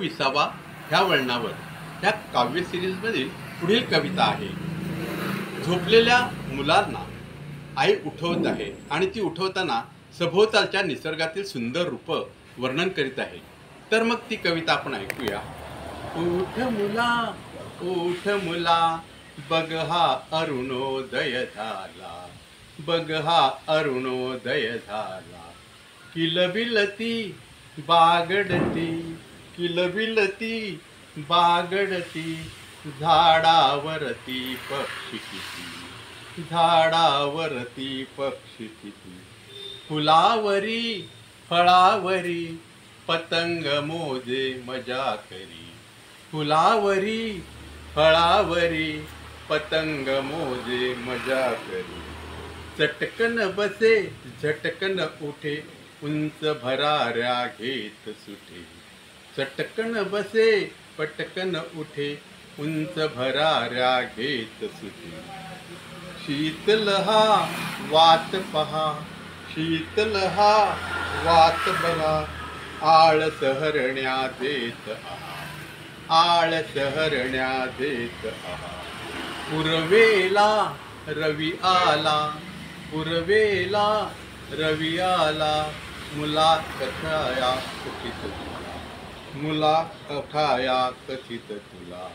विसावा ह्या वळणावर ह्या काव्य सिरीजमधील पुढील कविता आहे. झोपलेल्या मुलांना आई उठवत आहे आणि ती उठवताना सभोवतालच्या निसर्गातील सुंदर रूप वर्णन करीत आहे. तर मग ती कविता आपण ऐकूया. उठ मुला, उठ मुला, बघ हा अरुणोदय झाला, बघ हा अरुणोदय झाला. किलबिलती बागडती, किलबिलती बागडती, झाडावरती पक्षी किती, झाडावरती पक्षी किती. फुलावरी फळावरी पतंग मोजे मजा करी, फुलावरी फळावरी पतंग मोजे मजा करी. चटकन बसे झटकन उठे, उंच भराऱ्या घेत सुटे. चटकन बसे पटकन उठे, उंच भराऱ्या घेत सुटे. शीतल हा वात पहा, शीतल हा वात बघा, आळस हरण्या देत आहा, आळस हरण्या देत आहा. पूर्वेला रवी आला, पूर्वेला रवी आला, मुला कथाया कथित तुला, मुला कथाया कथित तुला.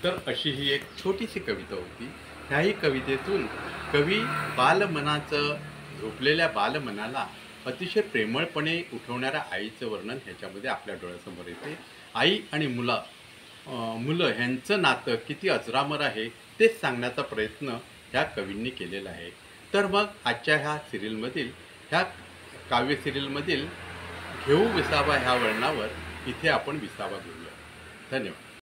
तर अशी ही एक छोटीशी कविता होती. ह्याही कवितेतून कवी बालमनाचं, झोपलेल्या बालमनाला अतिशय प्रेमळपणे उठवणाऱ्या आईचं वर्णन ह्याच्यामध्ये आपल्या डोळ्यासमोर येते. आई आणि मुलं ह्यांचं नातं किती अजरामर आहे तेच सांगण्याचा प्रयत्न ह्या कवींनी केलेला आहे. तर मग आजच्या ह्या सिरियलमधील, ह्या काव्य सिरियलमधील घेऊ विसावा ह्या वळणावर इथे आपण विसावा घेऊया. धन्यवाद.